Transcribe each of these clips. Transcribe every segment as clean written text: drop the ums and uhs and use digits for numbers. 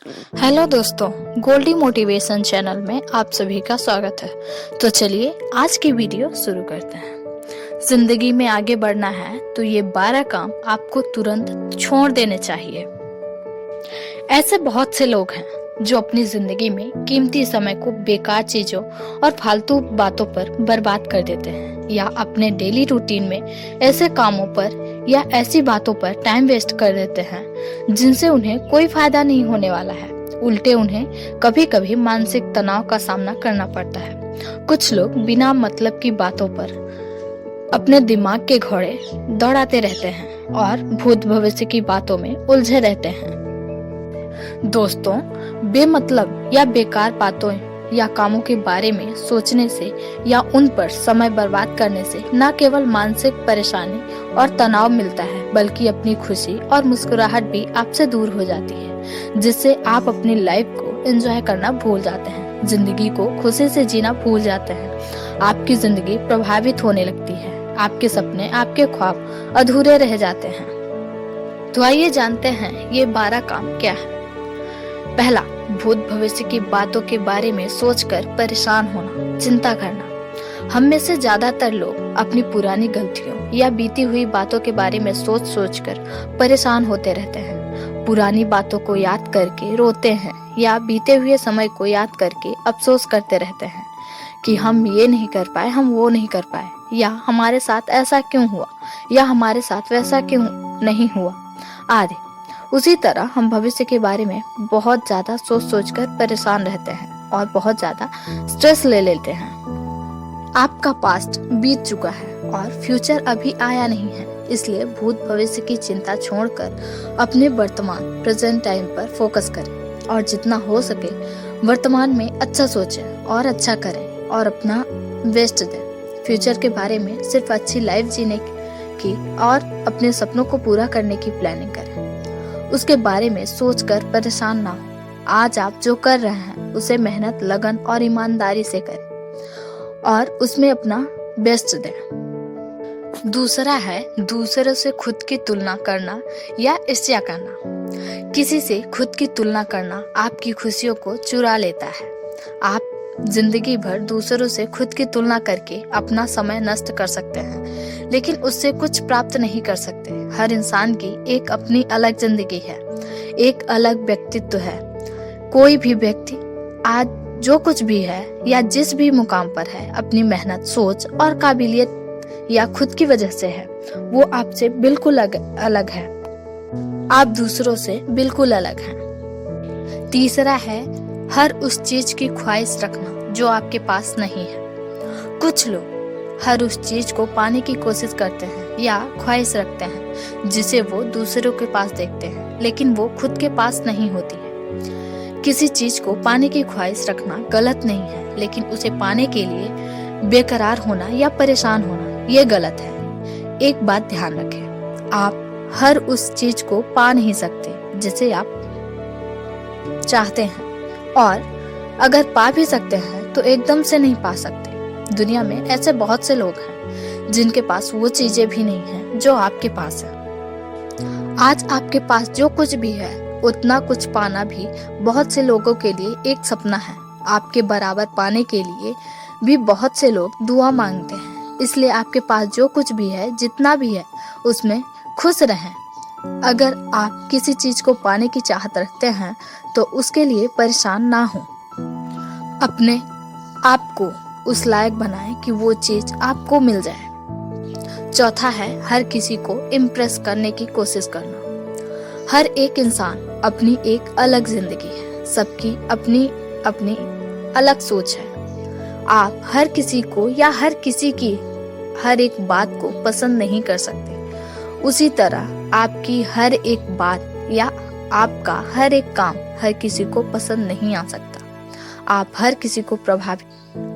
Hello दोस्तों, Goldy motivation channel में आप सभी का स्वागत है। तो चलिए आज की वीडियो शुरू करते हैं। जिंदगी में आगे बढ़ना है तो ये 12 काम आपको तुरंत छोड़ देने चाहिए। ऐसे बहुत से लोग हैं जो अपनी जिंदगी में कीमती समय को बेकार चीजों और फालतू बातों पर बर्बाद कर देते हैं या अपने डेली रूटीन में ऐसे कामों पर या ऐसी बातों पर टाइम वेस्ट कर देते हैं जिनसे उन्हें कोई फायदा नहीं होने वाला है। उल्टे उन्हें कभी कभी मानसिक तनाव का सामना करना पड़ता है। कुछ लोग बिना मतलब की बातों पर अपने दिमाग के घोड़े दौड़ाते रहते हैं और भूत भविष्य की बातों में उलझे रहते हैं। दोस्तों, बेमतलब या बेकार बातों या कामों के बारे में सोचने से या उन पर समय बर्बाद करने से न केवल मानसिक परेशानी और तनाव मिलता है बल्कि अपनी खुशी और मुस्कुराहट भी आपसे दूर हो जाती है, जिससे आप अपनी लाइफ को एंजॉय करना भूल जाते हैं, जिंदगी को खुशी से जीना भूल जाते हैं। आपकी जिंदगी प्रभावित होने लगती है, आपके सपने, आपके ख्वाब अधूरे रह जाते हैं। तो आइए जानते हैं ये 12 काम क्या है। पहला, भूत भविष्य की बातों के बारे में सोचकर परेशान होना, चिंता करना। हम में से ज्यादातर लोग अपनी पुरानी गलतियों या बीती हुई बातों के बारे में सोच सोचकर परेशान होते रहते हैं। पुरानी बातों को याद करके रोते हैं या बीते हुए समय को याद करके अफसोस करते रहते हैं कि हम ये नहीं कर पाए, हम वो नहीं कर पाए, या हमारे साथ ऐसा क्यों हुआ, या हमारे साथ वैसा क्यों नहीं हुआ आदि। उसी तरह हम भविष्य के बारे में बहुत ज्यादा सोच सोचकर परेशान रहते हैं और बहुत ज्यादा स्ट्रेस ले लेते हैं। आपका पास्ट बीत चुका है और फ्यूचर अभी आया नहीं है, इसलिए भूत भविष्य की चिंता छोड़कर अपने वर्तमान प्रेजेंट टाइम पर फोकस करें और जितना हो सके वर्तमान में अच्छा सोचें और अच्छा करें और अपना बेस्ट दें। फ्यूचर के बारे में सिर्फ अच्छी लाइफ जीने की और अपने सपनों को पूरा करने की प्लानिंग करें। उसके बारे में सोचकर परेशान ना हो। आज आप जो कर रहे हैं उसे मेहनत, लगन और ईमानदारी से करें और उसमें अपना बेस्ट दें। दूसरा है दूसरों से खुद की तुलना करना या ईर्ष्या करना। किसी से खुद की तुलना करना आपकी खुशियों को चुरा लेता है। आप जिंदगी भर दूसरों से खुद की तुलना करके अपना समय नष्ट कर सकते हैं, लेकिन उससे कुछ प्राप्त नहीं कर सकते। हर इंसान की एक अपनी अलग जिंदगी है, एक अलग व्यक्तित्व है। कोई भी व्यक्ति आज जो कुछ भी है या जिस भी मुकाम पर है, अपनी मेहनत, सोच और काबिलियत या खुद की वजह से है। वो आपसे बिल्कुल अलग है। आप दूसरों से बिल्कुल अलग हैं। तीसरा है हर उस चीज की ख्वाहिश रखना जो आपके पास नहीं है। कुछ लोग हर उस चीज को पाने की कोशिश करते हैं या ख्वाहिश रखते हैं जिसे वो दूसरों के पास देखते हैं, लेकिन वो खुद के पास नहीं होती है। किसी चीज को पाने की ख्वाहिश रखना गलत नहीं है, लेकिन उसे पाने के लिए बेकरार होना या परेशान होना ये गलत है। एक बात ध्यान रखें, आप हर उस चीज को पा नहीं सकते जिसे आप चाहते हैं, और अगर पा भी सकते हैं तो एकदम से नहीं पा सकते। दुनिया में ऐसे बहुत से लोग हैं जिनके पास वो चीजें भी नहीं हैं जो आपके पास है। आज आपके पास जो कुछ भी है उतना कुछ पाना भी बहुत से लोगों के लिए एक सपना है। आपके बराबर पाने के लिए भी बहुत से लोग दुआ मांगते हैं। इसलिए आपके पास जो कुछ भी है, जितना भी है, उसमें खुश रहें। अगर आप किसी चीज को पाने की चाहत रखते हैं तो उसके लिए परेशान ना हो। अपने आप को उस लायक बनाएं कि वो चीज आपको मिल जाए। चौथा है हर किसी को इम्प्रेस करने की कोशिश करना। हर एक इंसान अपनी एक अलग जिंदगी है, सबकी अपनी अपनी अलग सोच है। आप हर किसी को या हर किसी की हर एक बात को पसंद नहीं कर सकते। उसी तरह आपकी हर एक बात या आपका हर एक काम हर किसी को पसंद नहीं आ सकता। आप हर किसी को प्रभावित,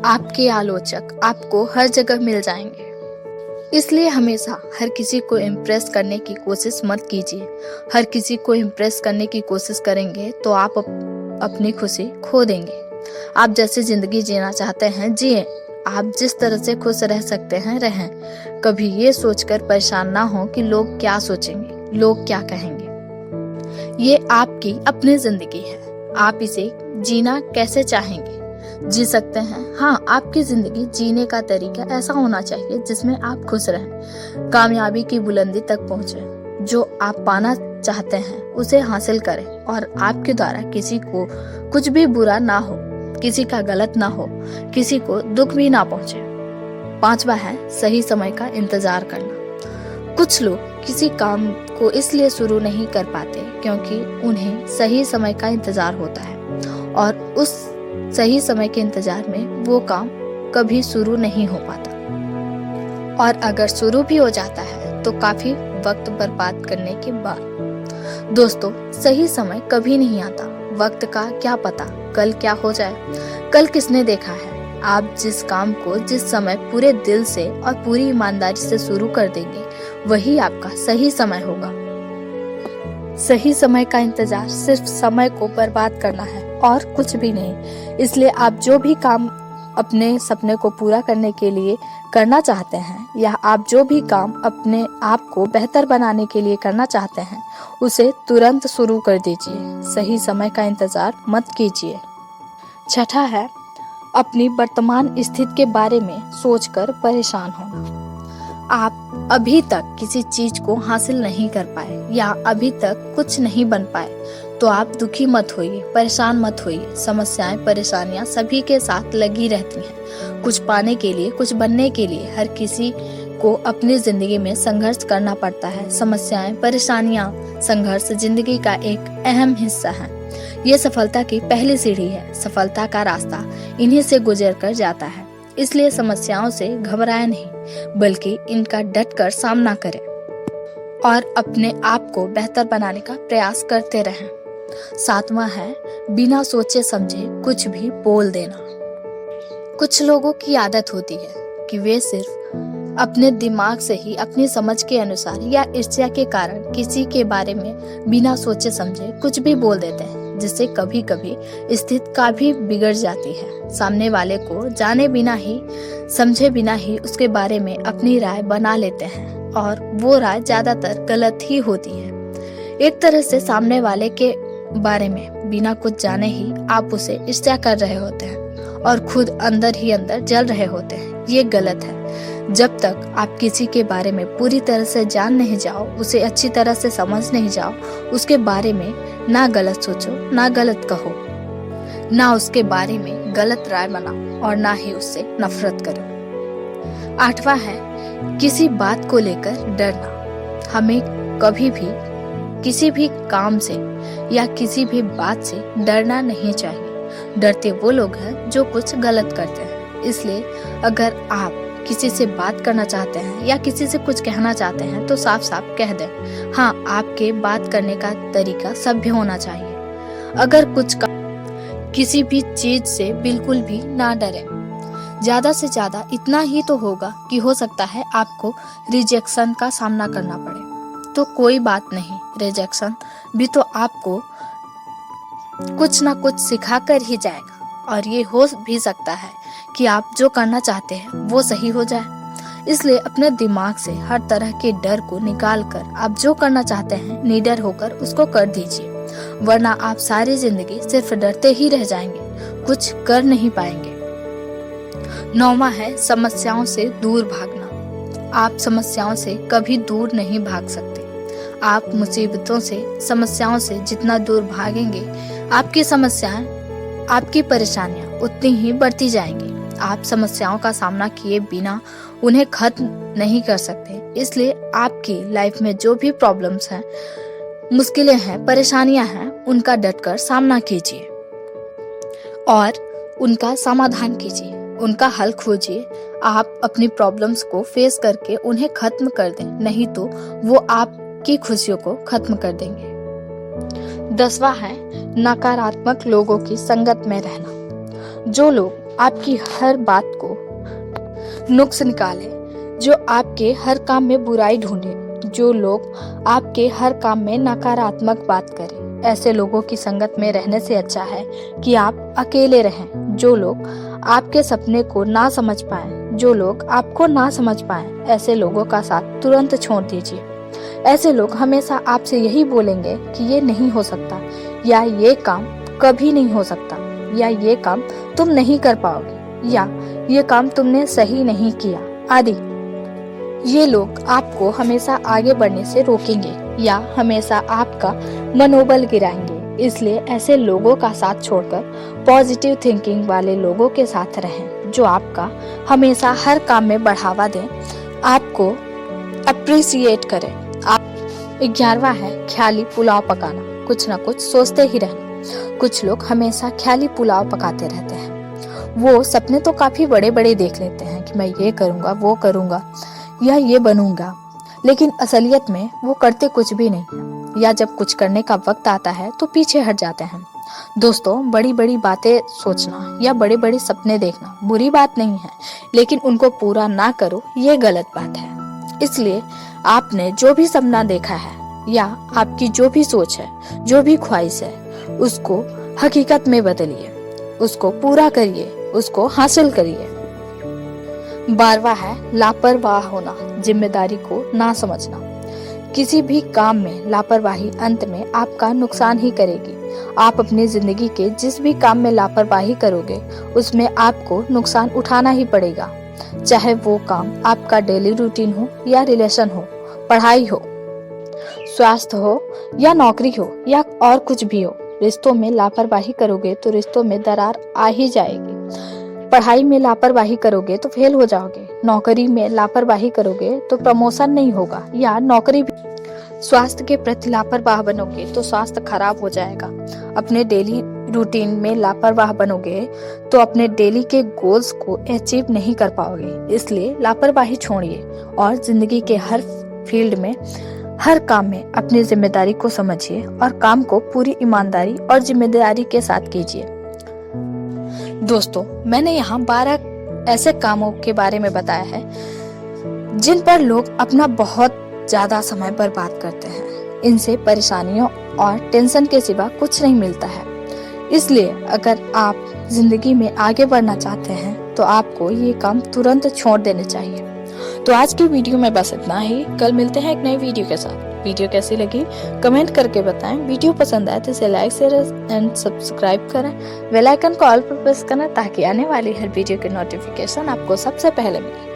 आपके आलोचक आपको हर जगह मिल जाएंगे। इसलिए हमेशा हर किसी को इम्प्रेस करने की कोशिश मत कीजिए। हर किसी को इम्प्रेस करने की कोशिश करेंगे तो आप अपनी खुशी खो देंगे। आप जैसे जिंदगी जीना चाहते हैं जिए। आप जिस तरह से खुश रह सकते हैं रहें। कभी ये सोचकर परेशान ना हो कि लोग क्या सोचेंगे, लोग क्या कहेंगे। ये आपकी अपनी जिंदगी है। आप इसे जीना कैसे चाहेंगे? जी सकते हैं। हाँ, आपकी जिंदगी जीने का तरीका ऐसा होना चाहिए जिसमें आप खुश रहें, कामयाबी की बुलंदी तक पहुंचे, जो आप पाना चाहते हैं उसे हासिल करें और आपके द्वारा किसी को कुछ भी बुरा ना हो, किसी का गलत ना हो, किसी को दुख भी ना पहुंचे। 5वां है सही समय का इंतजार करना। कुछ लोग किसी काम को इसलिए शुरू नहीं कर पाते क्योंकि उन्हें सही समय का इंतजार होता है और उस सही समय के इंतजार में वो काम कभी शुरू नहीं हो पाता, और अगर शुरू भी हो जाता है तो काफी वक्त बर्बाद करने के बाद। दोस्तों, सही समय कभी नहीं आता। वक्त का क्या पता कल क्या हो जाए। कल किसने देखा है? आप जिस काम को जिस समय पूरे दिल से और पूरी ईमानदारी से शुरू कर देंगे वही आपका सही समय होगा। सही समय का इंतजार सिर्फ समय को बर्बाद करना है और कुछ भी नहीं। इसलिए आप जो भी काम अपने सपने को पूरा करने के लिए करना चाहते हैं या आप जो भी काम अपने आप को बेहतर बनाने के लिए करना चाहते हैं उसे तुरंत शुरू कर दीजिए। सही समय का इंतजार मत कीजिए। 6ठा है अपनी वर्तमान स्थिति के बारे में सोचकर परेशान होना। आप अभी तक किसी चीज को हासिल नहीं कर पाए या अभी तक कुछ नहीं बन पाए तो आप दुखी मत होइए, परेशान मत होइए। समस्याएं परेशानियां सभी के साथ लगी रहती हैं। कुछ पाने के लिए, कुछ बनने के लिए हर किसी को अपनी जिंदगी में संघर्ष करना पड़ता है। समस्याएं, परेशानियां, संघर्ष जिंदगी का एक अहम हिस्सा है। ये सफलता की पहली सीढ़ी है। सफलता का रास्ता इन्हीं से गुजर कर जाता है। इसलिए समस्याओं से घबराएं नहीं, बल्कि इनका डटकर सामना करें और अपने आप को बेहतर बनाने का प्रयास करते रहें। 7वां है बिना सोचे समझे कुछ भी बोल देना। कुछ लोगों की आदत होती है कि वे सिर्फ अपने दिमाग से ही अपनी समझ के अनुसार या ईर्ष्या के कारण किसी के बारे में बिना सोचे समझे कुछ भी बोल देते हैं, जिससे कभी कभी स्थिति का भी बिगड़ जाती है। सामने वाले को जाने बिना ही, समझे बिना ही उसके बारे में अपनी राय बना लेते हैं और वो राय ज्यादातर गलत ही होती है। एक तरह से सामने वाले के बारे में बिना कुछ जाने ही आप उसे ईर्ष्या कर रहे होते हैं और खुद अंदर ही अंदर जल रहे होते हैं। ये गलत है। जब तक आप किसी के बारे में पूरी तरह से जान नहीं जाओ, उसे अच्छी तरह से समझ नहीं जाओ, उसके बारे में ना गलत सोचो, ना गलत कहो, ना उसके बारे में गलत राय बनाओ और ना ही उससे नफरत करो। 8वां है किसी बात को लेकर डरना। हमें कभी भी किसी भी काम से या किसी भी बात से डरना नहीं चाहिए। डरते वो लोग हैं जो कुछ गलत करते हैं। इसलिए अगर आप किसी से बात करना चाहते हैं या किसी से कुछ कहना चाहते हैं तो साफ साफ कह दें। हाँ, आपके बात करने का तरीका सभ्य होना चाहिए। अगर किसी भी चीज से बिल्कुल भी ना डरें। ज्यादा से ज्यादा इतना ही तो होगा कि हो सकता है आपको रिजेक्शन का सामना करना पड़े, तो कोई बात नहीं। रिजेक्शन भी तो आपको कुछ ना कुछ सिखा कर ही जाएगा और ये हो भी सकता है कि आप जो करना चाहते हैं वो सही हो जाए। इसलिए अपने दिमाग से हर तरह के डर को निकाल कर आप जो करना चाहते हैं निडर होकर उसको कर दीजिए, वरना आप सारी जिंदगी सिर्फ डरते ही रह जाएंगे, कुछ कर नहीं पाएंगे। 9वां है समस्याओं से दूर भागना। आप समस्याओं से कभी दूर नहीं भाग सकते। आप मुसीबतों से, समस्याओं से जितना दूर भागेंगे, आपकी समस्याएं, आपकी परेशानियां उतनी ही बढ़ती जाएंगी। आप समस्याओं का सामना किए बिना उन्हें खत्म नहीं कर सकते। इसलिए आपकी लाइफ में जो भी प्रॉब्लम्स हैं, मुश्किलें हैं, परेशानियां हैं, उनका डटकर सामना कीजिए और उनका समाधान कीजिए, उनका हल खोजिए। आप अपनी प्रॉब्लम्स को फेस करके उन्हें खत्म कर दें, नहीं तो वो आपकी खुशियों को खत्म कर देंगे। 10वां है नकारात्मक लोगों की संगत में रहना। जो लोग आपकी हर बात को नुक्स निकाले, जो आपके हर काम में बुराई ढूंढे, जो लोग आपके हर काम में नकारात्मक बात करें, ऐसे लोगों की संगत में रहने से अच्छा है कि आप अकेले रहें। जो लोग आपके सपने को ना समझ पाएं, जो लोग आपको ना समझ पाएं, ऐसे लोगों का साथ तुरंत छोड़ दीजिए। ऐसे लोग हमेशा आपसे यही बोलेंगे कि ये नहीं हो सकता या ये काम कभी नहीं हो सकता, या ये काम तुम नहीं कर पाओगे, या ये काम तुमने सही नहीं किया आदि। ये लोग आपको हमेशा आगे बढ़ने से रोकेंगे या हमेशा आपका मनोबल गिराएंगे। इसलिए ऐसे लोगों का साथ छोड़कर पॉजिटिव थिंकिंग वाले लोगों के साथ रहें, जो आपका हमेशा हर काम में बढ़ावा दें, आपको अप्रिसिएट करें। 11वां है ख्याली पुलाव पकाना। कुछ ना कुछ सोचते ही रहना। कुछ लोग हमेशा ख्याली पुलाव पकाते रहते हैं। वो सपने तो काफी बड़े बड़े देख लेते हैं कि मैं ये करूंगा, वो करूंगा या ये बनूंगा, लेकिन असलियत में वो करते कुछ भी नहीं है, या जब कुछ करने का वक्त आता है तो पीछे हट जाते हैं। दोस्तों, बड़ी बड़ी बातें सोचना या बड़े बड़े सपने देखना बुरी बात नहीं है, लेकिन उनको पूरा ना करो ये गलत बात है। इसलिए आपने जो भी सपना देखा है या आपकी जो भी सोच है, जो भी ख्वाहिश है, उसको हकीकत में बदलिए, उसको पूरा करिए, उसको हासिल करिए। 12वां है लापरवाह होना, जिम्मेदारी को ना समझना। किसी भी काम में लापरवाही अंत में आपका नुकसान ही करेगी। आप अपनी जिंदगी के जिस भी काम में लापरवाही करोगे उसमें आपको नुकसान उठाना ही पड़ेगा, चाहे वो काम आपका डेली रूटीन हो या रिलेशन हो, पढ़ाई हो, स्वास्थ्य हो या नौकरी हो या और कुछ भी हो। रिश्तों में लापरवाही करोगे तो रिश्तों में दरार आ ही जाएगी। पढ़ाई में लापरवाही करोगे तो फेल हो जाओगे। नौकरी में लापरवाही करोगे तो प्रमोशन नहीं होगा या नौकरी भी। स्वास्थ्य के प्रति लापरवाह बनोगे तो स्वास्थ्य खराब हो जाएगा। अपने डेली रूटीन में लापरवाह बनोगे तो अपने डेली के गोल्स को अचीव नहीं कर पाओगे। इसलिए लापरवाही छोड़िए और जिंदगी के हर फील्ड में, हर काम में अपनी जिम्मेदारी को समझिए और काम को पूरी ईमानदारी और जिम्मेदारी के साथ कीजिए। दोस्तों, मैंने यहाँ 12 ऐसे कामों के बारे में बताया है जिन पर लोग अपना बहुत ज्यादा समय बर्बाद करते हैं। इनसे परेशानियों और टेंशन के सिवा कुछ नहीं मिलता है। इसलिए अगर आप जिंदगी में आगे बढ़ना चाहते हैं तो आपको ये काम तुरंत छोड़ देने चाहिए। तो आज की वीडियो में बस इतना ही। कल मिलते हैं एक नई वीडियो के साथ। वीडियो कैसी लगी कमेंट करके बताएं। वीडियो पसंद आए तो इसे लाइक शेयर एंड सब्सक्राइब करें। बेल आइकन को ऑल पर प्रेस करना ताकि आने वाली हर वीडियो की नोटिफिकेशन आपको सबसे पहले मिले।